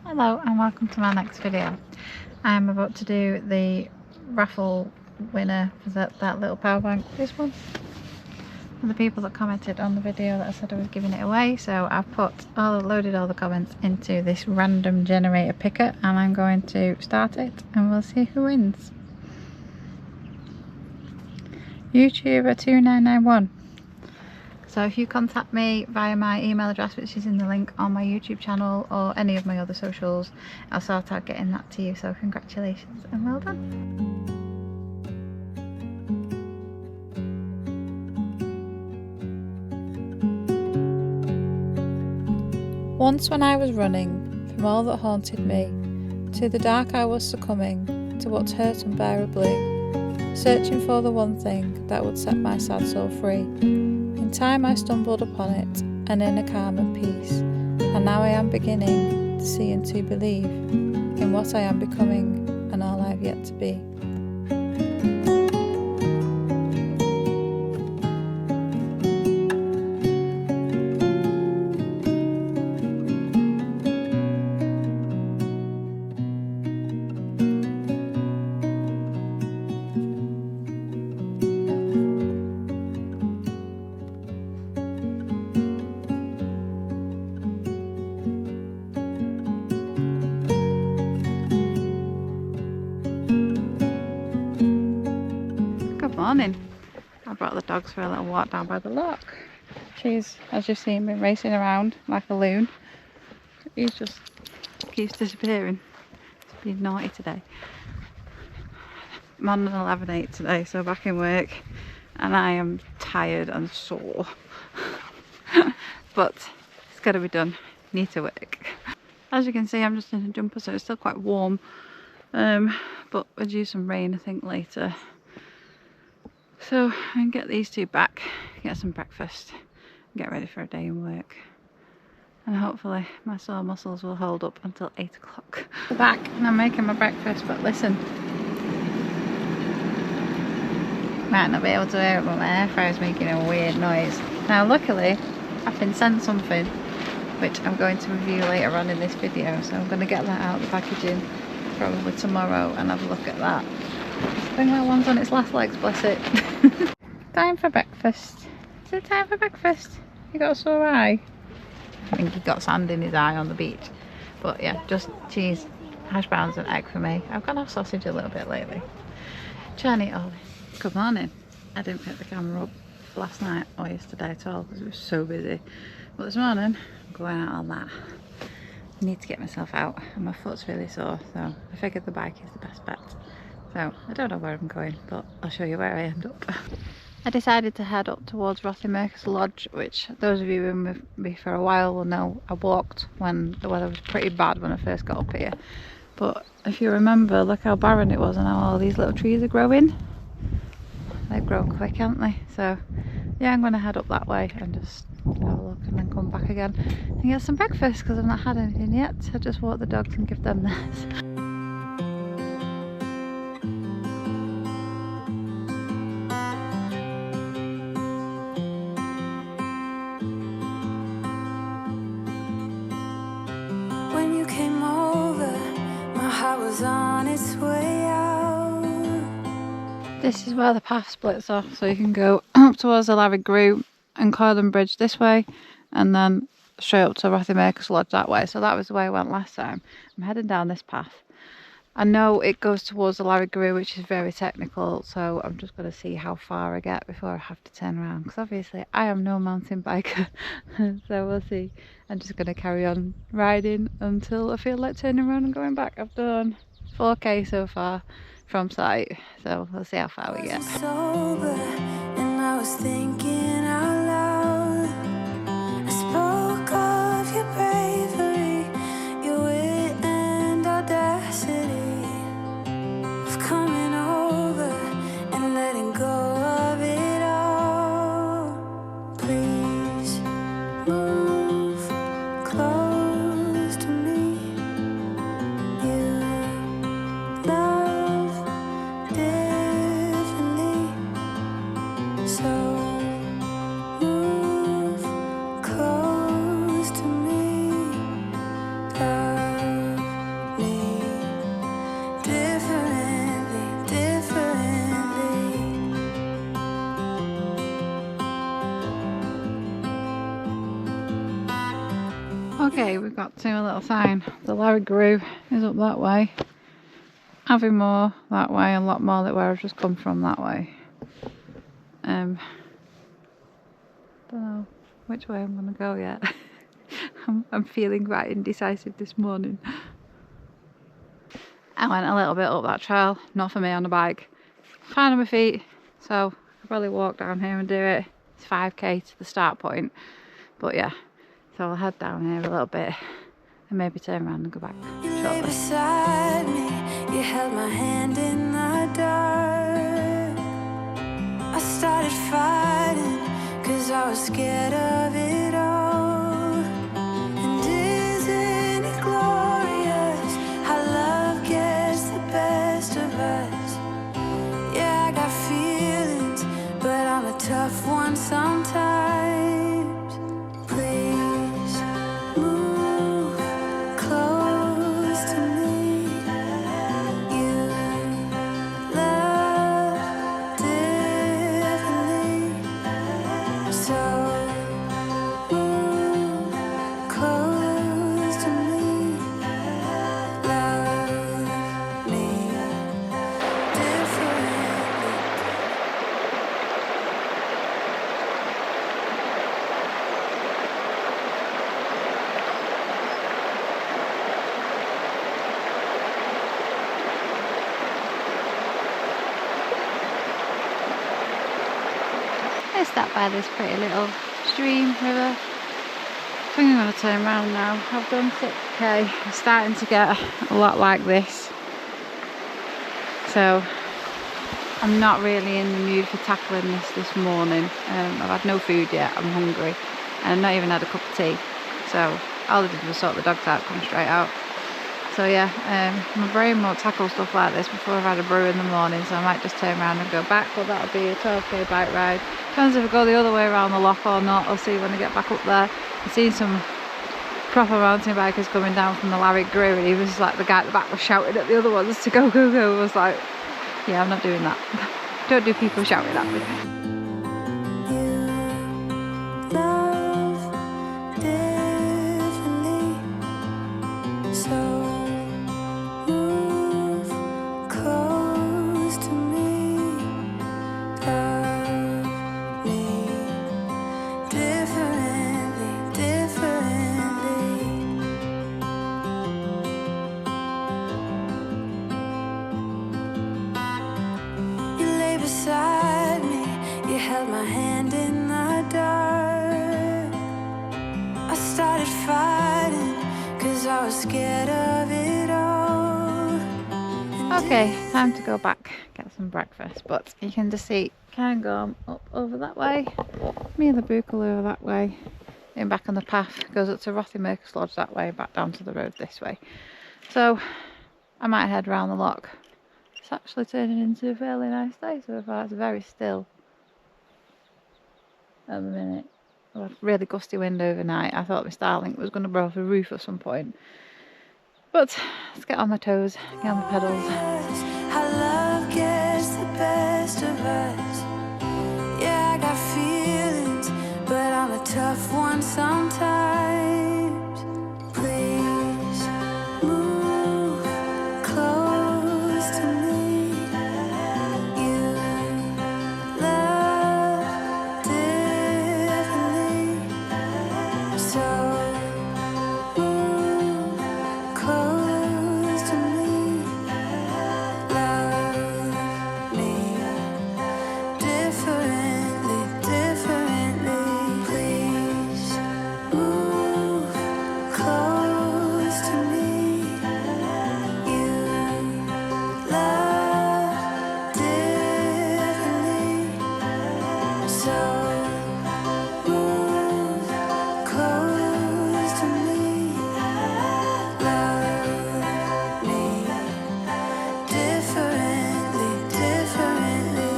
Hello and welcome to my next video. I'm about to do the raffle winner for that little power bank, this one. For the people that commented on the video that I said I was giving it away, so I've loaded all the comments into this random generator picker and I'm going to start it and we'll see who wins. YouTuber 2991. So if you contact me via my email address, which is in the link on my YouTube channel or any of my other socials, I'll sort out getting that to you. So congratulations and well done. Once when I was running from all that haunted me, to the dark I was succumbing, to what's hurt unbearably, searching for the one thing that would set my sad soul free. In time I stumbled upon it, an inner calm and peace, and now I am beginning to see and to believe in what I am becoming and all I've yet to be. Morning. I brought the dogs for a little walk down by the lock. She's, as you've seen, been racing around like a loon. He just keeps disappearing. He's been naughty today. I'm on an 11:08 today, so back in work, and I am tired and sore. But it's got to be done. Need to work. As you can see, I'm just in a jumper, so it's still quite warm. But we'll do some rain, I think, later. So I can get these two back, get some breakfast, and get ready for a day in work. And hopefully my sore muscles will hold up until 8 o'clock. I'm back and I'm making my breakfast, but listen. Might not be able to hear it, but my air fryer's making a weird noise. Now luckily, I've been sent something, which I'm going to review later on in this video. So I'm going to get that out of the packaging probably tomorrow and have a look at that. I think that one's on its last legs, bless it. Time for breakfast. Is it time for breakfast? You got a sore eye? I think he got sand in his eye on the beach. But yeah, just cheese, hash browns and egg for me. I've gone off sausage a little bit lately. Trying to eat all this. Good morning. I didn't pick the camera up last night or yesterday at all because it was so busy. But this morning, I'm going out on that. I need to get myself out and my foot's really sore, so I figured the bike is the best bet. So I don't know where I'm going, but I'll show you where I end up. I decided to head up towards Raffle Lodge, which those of you who've been with me for a while will know I walked when the weather was pretty bad when I first got up here. But if you remember, look how barren it was and how all these little trees are growing. They've grown quick, haven't they? So yeah, I'm going to head up that way and just have a look and then come back again and get some breakfast because I've not had anything yet. I just walk the dogs and give them theirs. On its way out. This is where the path splits off, so you can go up towards the Larry Grew and Coylham Bridge this way and then straight up to Raffle Lodge that way. So that was the way I went last time. I'm heading down this path. I know it goes towards the Larry Grew, which is very technical, so I'm just going to see how far I get before I have to turn around, because obviously I am no mountain biker. So we'll see. I'm just going to carry on riding until I feel like turning around and going back. I've done 4k so far from site, so we'll see how far we get. Sober, and I was thinking out loud. I spoke of your bravery, your wit and audacity, of coming over and letting go of it all. Please move close to me. You love differently, so got to a little sign. The Larry Grew is up that way. Aviemore that way, a lot more that where I've just come from that way. Don't know which way I'm gonna go yet. I'm feeling quite indecisive this morning. I went a little bit up that trail, not for me on the bike. Fine on my feet, so I'll probably walk down here and do it. It's 5k to the start point, but yeah, so I'll head down here a little bit and maybe turn around and go back shortly. Beside me, you held my hand in the dark. I started fighting, cause I was scared of it all. And isn't it glorious how love gets the best of us? Yeah, I got feelings, but I'm a tough one sometimes. Please move close to me. You love differently, so move close to me. Love me differently. I stopped by this pretty little stream river. I think I'm going to turn around now. I've done 6k. I'm starting to get a lot like this. So I'm not really in the mood for tackling this morning. I've had no food yet, I'm hungry. And I've not even had a cup of tea. So all I did was sort the dogs out, come straight out. So yeah, my brain won't tackle stuff like this before I've had a brew in the morning, so I might just turn around and go back, but that'll be a 12k bike ride. Depends if I go the other way around the lock or not. I'll see when I get back up there. I've seen some proper mountain bikers coming down from the Larry Grew, and he was like, the guy at the back was shouting at the other ones to go, go, go. I was like, yeah, I'm not doing that. Don't do people shouting at me. Beside me, you held my hand in the dark. I started fighting, cause I was scared of it all. Okay, time to go back, get some breakfast, but you can just see Cairngorm up over that way, me and the Bookaloo that way, and back on the path goes up to Rothymercus Lodge that way, back down to the road this way. So I might head round the lock. It's actually turning into a fairly nice day so far. It's very still at the minute. I've had a really gusty wind overnight. I thought my Starlink was going to blow off the roof at some point. But let's get on my toes, get on my pedals. How love gets the best of us. Yeah, I got feelings, but I'm a tough one sometimes. Please move close to me. You love differently, so move close to me. Love me differently, differently. Please move close to me. You love differently, so move close to me. Love me differently, differently.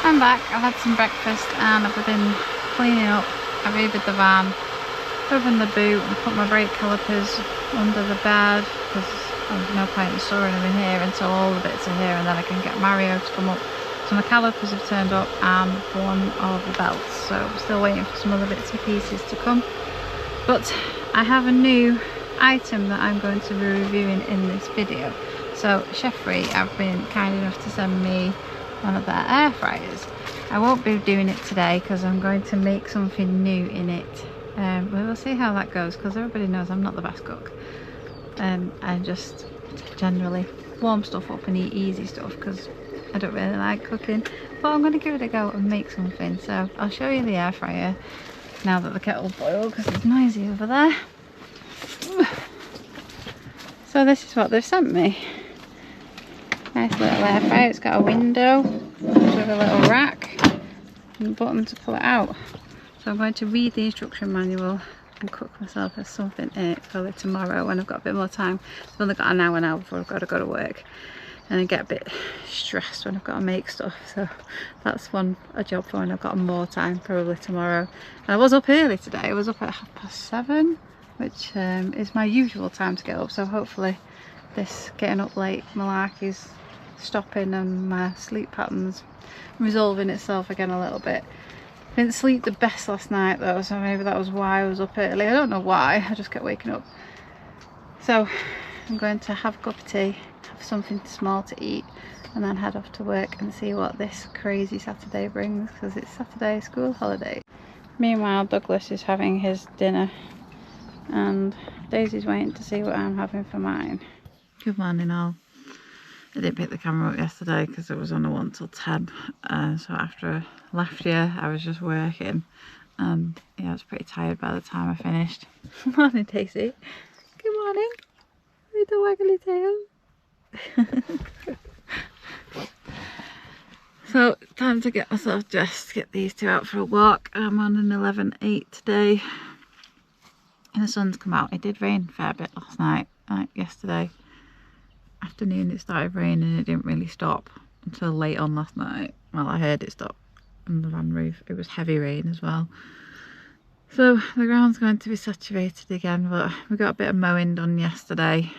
I'm back, I've had some breakfast and I've been cleaning up. I've Ubered the van, opened the boot and put my brake calipers under the bed because there's no point in storing them in here until all the bits are here, and then I can get Mario to come up. So my calipers have turned up and one of the belts, so I'm still waiting for some other bits and pieces to come. But I have a new item that I'm going to be reviewing in this video. So Chefry have been kind enough to send me one of their air fryers. I won't be doing it today because I'm going to make something new in it. But we'll see how that goes, because everybody knows I'm not the best cook. I just generally warm stuff up and eat easy stuff because I don't really like cooking. But I'm going to give it a go and make something. So I'll show you the air fryer now that the kettle's boiled, because it's noisy over there. So this is what they've sent me. Nice little air fryer. It's got a window with a little rack and a button to pull it out. So I'm going to read the instruction manual and cook myself something in it for tomorrow when I've got a bit more time. I've only got an hour now before I've got to go to work, and I get a bit stressed when I've got to make stuff. So that's a job for when I've got more time, probably tomorrow. And I was up early today. I was up at 7:30, which is my usual time to get up. So hopefully this getting up late malarkey's stopping and my sleep patterns resolving itself again a little bit. Didn't sleep the best last night though, so maybe that was why I was up early. I don't know why, I just kept waking up. So I'm going to have a cup of tea, have something small to eat, and then head off to work and see what this crazy Saturday brings, because it's Saturday school holiday. Meanwhile, Douglas is having his dinner and Daisy's waiting to see what I'm having for mine. Good morning all. I didn't pick the camera up yesterday because it was on a 1 till 10, so after I left here I was just working, and yeah, I was pretty tired by the time I finished. Morning Daisy. Good morning. Little waggly tail. So time to get myself dressed, get these two out for a walk. I'm on an 11:8 today and the sun's come out. It did rain a fair bit last night, like yesterday afternoon it started raining and it didn't really stop until late on last night. Well, I heard it stop on the van roof. It was heavy rain as well. So the ground's going to be saturated again, but we got a bit of mowing done yesterday,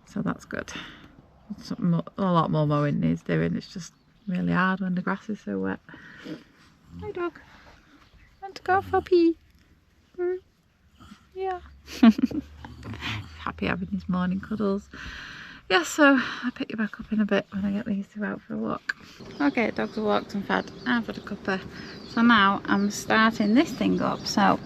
so that's good. A lot more mowing needs doing. It's just really hard when the grass is so wet. Hi dog. Want to go for a pee? Yeah. Happy having his morning cuddles. Yeah, so I'll pick you back up in a bit when I get these two out for a walk. Okay, dogs are walked and fed. I've had a cuppa. So now I'm starting this thing up. So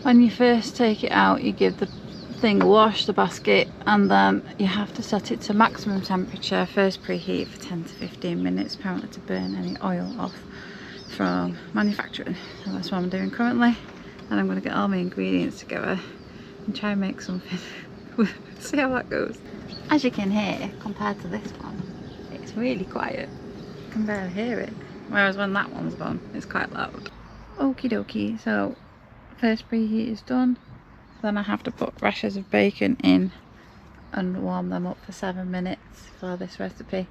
when you first take it out, you give the thing a wash, the basket, and then you have to set it to maximum temperature. First preheat for 10 to 15 minutes, apparently to burn any oil off from manufacturing. So that's what I'm doing currently. And I'm going to get all my ingredients together and try and make something. See how that goes. As you can hear, compared to this one, it's really quiet. You can barely hear it. Whereas when that one's on, it's quite loud. Okie dokie, so first preheat is done. Then I have to put rashers of bacon in and warm them up for 7 minutes for this recipe.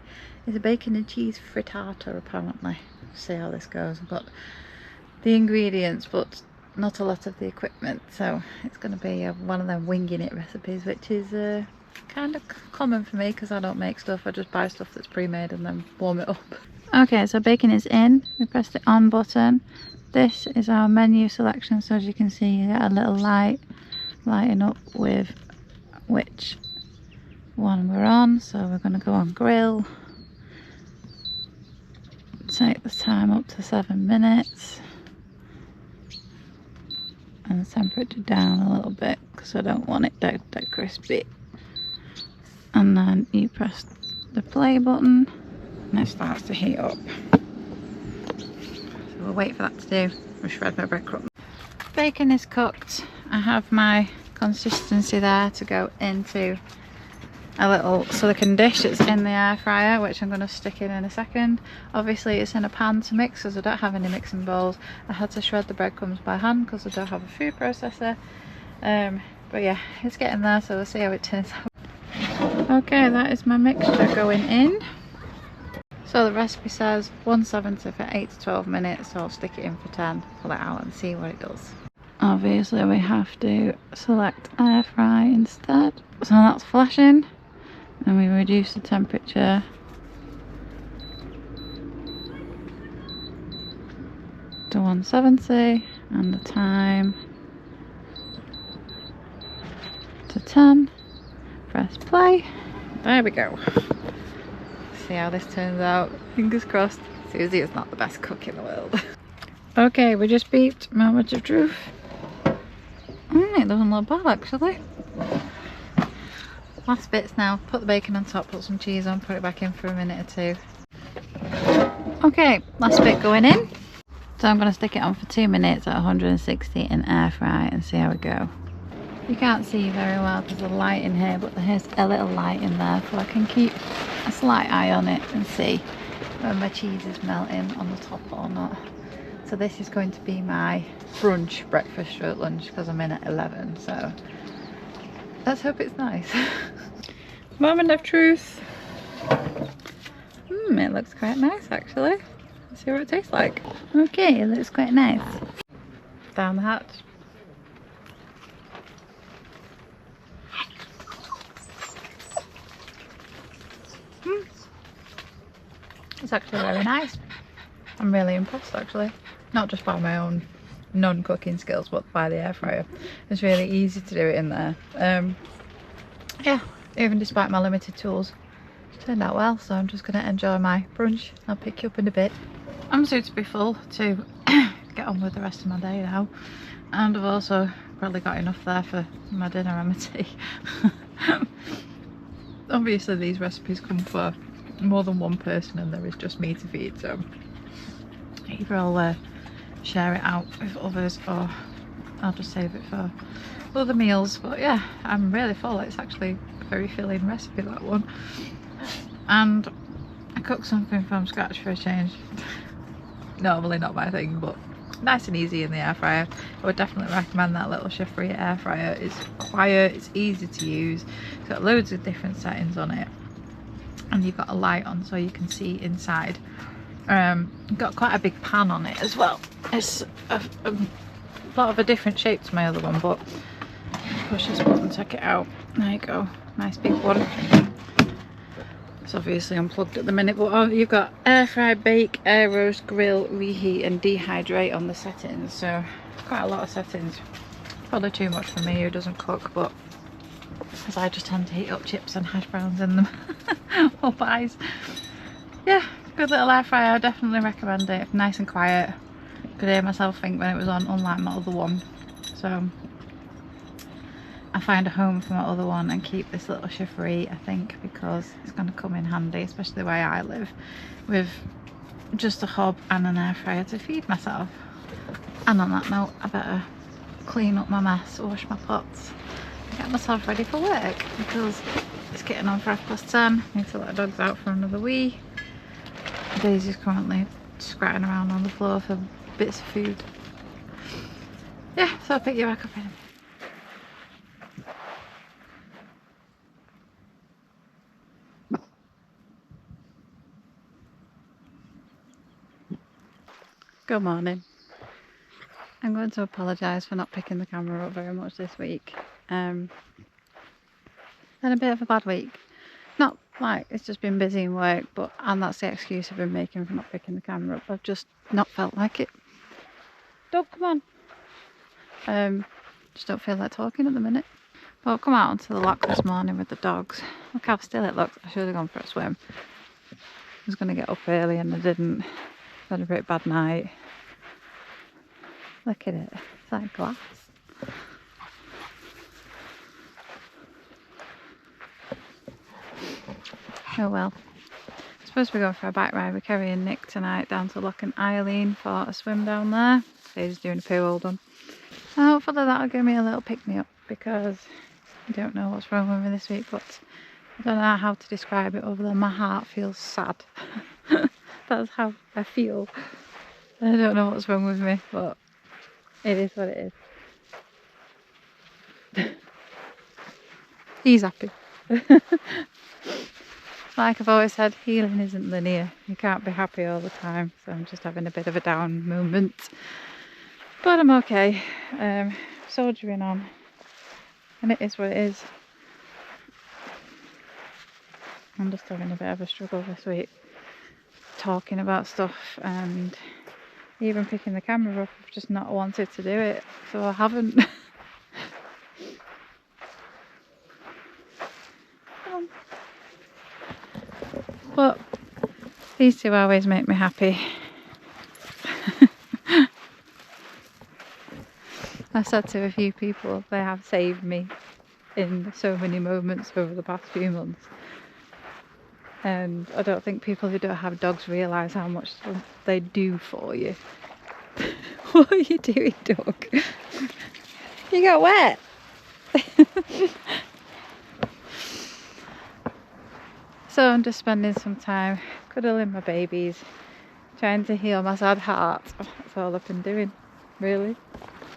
It's a bacon and cheese frittata apparently. See how this goes. I've got the ingredients but not a lot of the equipment, so it's going to be one of them winging it recipes, which is kind of common for me because I don't make stuff. I just buy stuff that's pre-made and then warm it up. Okay, so bacon is in. We press the on button. This is our menu selection, so as you can see you get a little light lighting up with which one we're on. So we're going to go on grill, take the time up to 7 minutes and the temperature down a little bit because I don't want it dead crispy. And then you press the play button and it starts to heat up. So we'll wait for that to do. I'll shred my breadcrumb. Bacon is cooked. I have my consistency there to go into a little silicone dish that's in the air fryer, which I'm going to stick in a second. Obviously it's in a pan to mix because I don't have any mixing bowls. I had to shred the breadcrumbs by hand because I don't have a food processor. But yeah, it's getting there, so we'll see how it turns out. Okay, that is my mixture going in. So the recipe says 170 for 8 to 12 minutes, so I'll stick it in for 10, pull it out and see what it does. Obviously we have to select air fry instead, so that's flashing, and we reduce the temperature to 170 and the time to 10. Press play. There we go. See how this turns out. Fingers crossed. Susie is not the best cook in the world. Okay, we just beeped. Moment of truth. It doesn't look bad actually. Last bits now. Put the bacon on top, put some cheese on, put it back in for a minute or 2. Okay, last bit going in. So I'm going to stick it on for 2 minutes at 160 in air fry and see how we go. You can't see very well because there's a light in here, but there's a little light in there so I can keep a slight eye on it and see when my cheese is melting on the top or not. So this is going to be my brunch, breakfast or lunch because I'm in at 11, so let's hope it's nice. Moment of truth. It looks quite nice actually. Let's see what it tastes like. Okay, it looks quite nice. Down the hatch. It's actually very nice. I'm really impressed actually. Not just by my own non-cooking skills, but by the air fryer. It's really easy to do it in there. Yeah, even despite my limited tools, it turned out well. So I'm just going to enjoy my brunch. I'll pick you up in a bit. I'm soon to be full to get on with the rest of my day now. And I've also probably got enough there for my dinner and my tea. Obviously these recipes come for more than one person and there is just me to feed, so either I'll share it out with others or I'll just save it for other meals. But yeah, I'm really full. It's actually a very filling recipe, that one. And I cooked something from scratch for a change. Normally not my thing, but nice and easy in the air fryer. I would definitely recommend that little Chiffrey air fryer. It's quiet, it's easy to use, it's got loads of different settings on it, and you've got a light on so you can see inside. Got quite a big pan on it as well. It's a lot of a different shape to my other one, but push this button, take it out. There you go, nice big one. It's obviously unplugged at the minute, but you've got air fry, bake, air roast, grill, reheat and dehydrate on the settings, so quite a lot of settings. Probably too much for me who doesn't cook, but as I just tend to heat up chips and hash browns in them or pies. Yeah, good little air fryer. I definitely recommend it. Nice and quiet. Could hear myself think when it was on, unlike my other one. So I find a home for my other one and keep this little Chiffrey, I think, because it's going to come in handy, especially the way I live, with just a hob and an air fryer to feed myself. And on that note, I better clean up my mess, wash my pots, get myself ready for work because it's getting on for 10:30. Need to let the dogs out for another wee. Daisy's currently scratching around on the floor for bits of food. Yeah, so I'll pick you back up in a minute. Good morning. I'm going to apologise for not picking the camera up very much this week. Had a bit of a bad week. Not like it's just been busy in work, and that's the excuse I've been making for not picking the camera up. I've just not felt like it. Dog, come on. Just don't feel like talking at the minute. Well, I've come out onto the loch this morning with the dogs. Look how still it looks. I should have gone for a swim. I was going to get up early and I didn't. Had a pretty bad night. Look at it. It's like glass. Oh well. I'm supposed to be going for a bike ride with Kerry and Nick tonight down to Loch and Eileen for a swim down there. He's doing a poo hold on. So hopefully that'll give me a little pick me up because I don't know what's wrong with me this week, but I don't know how to describe it other than my heart feels sad. That's how I feel. I don't know what's wrong with me, but it is what it is. He's happy. Like I've always said, healing isn't linear. You can't be happy all the time, so I'm just having a bit of a down moment. But I'm okay. Soldiering on. And it is what it is. I'm just having a bit of a struggle this week. Talking about stuff and even picking the camera up. I've just not wanted to do it, so I haven't. But these two always make me happy. I said to a few people they have saved me in so many moments over the past few months. And I don't think people who don't have dogs realise how much they do for you. What are you doing, dog? You got wet. So I'm just spending some time cuddling my babies, trying to heal my sad heart. That's all I've been doing, really.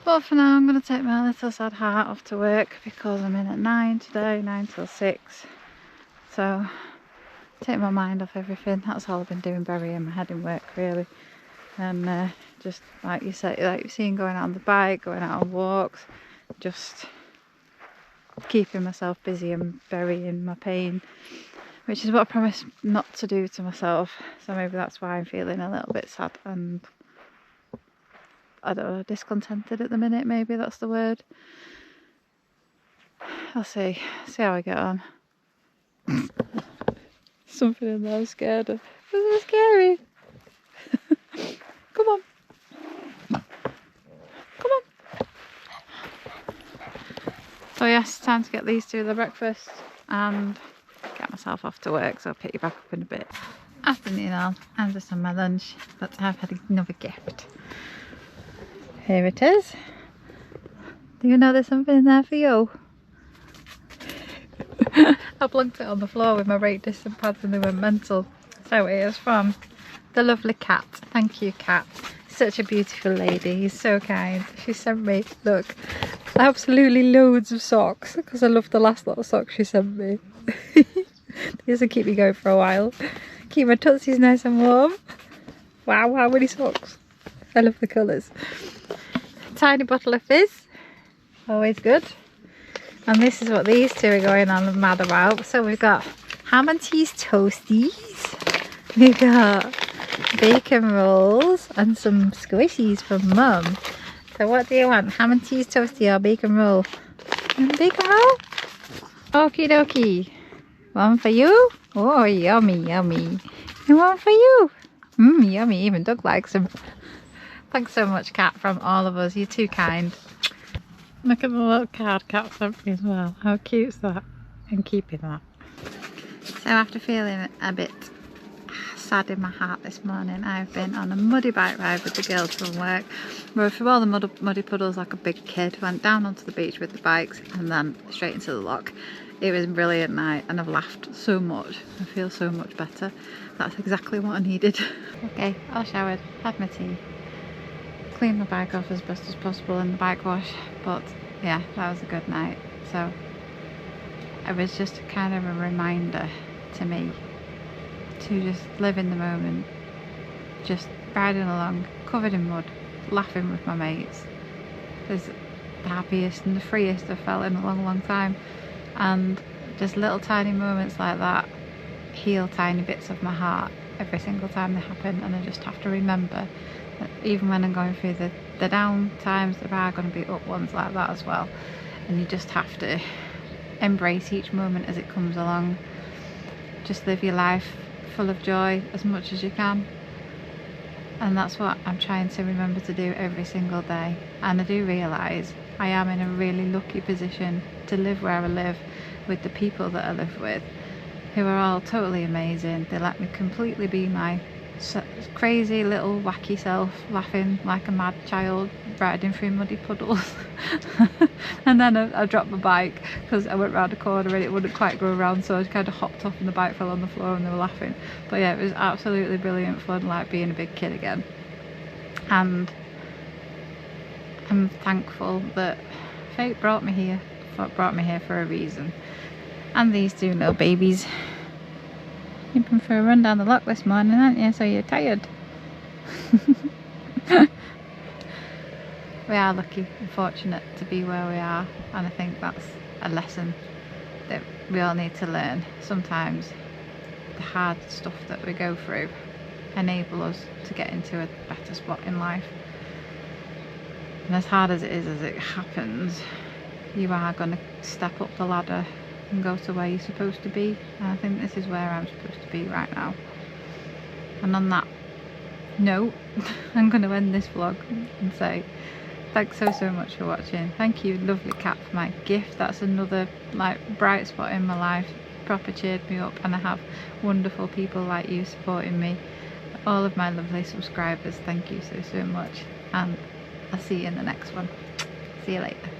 But for now I'm going to take my little sad heart off to work because I'm in at 9 today, 9 till 6. So take my mind off everything. That's all I've been doing, burying my head in work really. And just like you say, like you've seen, going out on the bike, going out on walks, just keeping myself busy and burying my pain, which is what I promised not to do to myself. So maybe that's why I'm feeling a little bit sad and, I don't know, discontented at the minute. Maybe that's the word. I'll see how I get on. Something in there, I'm scared of. This is scary. Come on. Come on. So yes, time to get these two their breakfast and get myself off to work, so I'll pick you back up in a bit. Afternoon all, I'm just on my lunch, but I've had another gift. Here it is. Do you know there's something in there for you? I plunked it on the floor with my rate distant pads and they went mental. So it is from the lovely Cat. Thank you, Cat. Such a beautiful lady. He's so kind. She sent me, look, absolutely loads of socks because I love the last lot of socks she sent me. These will keep me going for a while. Keep my tootsies nice and warm. Wow, how many socks. I love the colours. Tiny bottle of fizz. Always good. And this is what these two are going on and mad about. So we've got ham and cheese toasties. We've got bacon rolls and some squishies from Mum. So what do you want? Ham and cheese toastie or bacon roll? Bacon roll? Okie dokie. One for you? Oh, yummy, yummy. And one for you? Yummy. Even Doug likes them. Thanks so much, Cat, from all of us. You're too kind. Look at the little card Cat sent me as well. How cute's that? I'm keeping that. So after feeling a bit sad in my heart this morning, I've been on a muddy bike ride with the girls from work. Rode through all the muddy puddles like a big kid, went down onto the beach with the bikes and then straight into the loch. It was a brilliant night and I've laughed so much. I feel so much better. That's exactly what I needed. Okay, all showered, had my tea, cleaned my bike off as best as possible in the bike wash, but yeah, that was a good night. So it was just kind of a reminder to me to just live in the moment, just riding along covered in mud, laughing with my mates. It's the happiest and the freest I've felt in a long time, and just little tiny moments like that heal tiny bits of my heart every single time they happen. And I just have to remember that even when I'm going through the down times, there are going to be up ones like that as well, and you just have to embrace each moment as it comes along. Just live your life full of joy as much as you can, and that's what I'm trying to remember to do every single day. And I do realise I am in a really lucky position to live where I live with the people that I live with, who are all totally amazing. They let me completely be my crazy little wacky self, laughing like a mad child, riding through muddy puddles. And then I dropped my bike because I went round a corner and it wouldn't quite go around, so I kind of hopped off and the bike fell on the floor and they were laughing. But yeah, it was absolutely brilliant fun, like being a big kid again. And I'm thankful that fate brought me here for a reason. And these two little babies, you've been for a run down the loch this morning, aren't you? So you're tired. We are lucky and fortunate to be where we are, and I think that's a lesson that we all need to learn. Sometimes the hard stuff that we go through enable us to get into a better spot in life. And as hard as it is as it happens, you are going to step up the ladder and go to where you're supposed to be, and I think this is where I'm supposed to be right now. And on that note, I'm going to end this vlog and say thanks so much for watching. Thank you, lovely cat, for my gift. That's another like bright spot in my life, proper cheered me up, and I have wonderful people like you supporting me. All of my lovely subscribers, thank you so much, and I'll see you in the next one. See you later.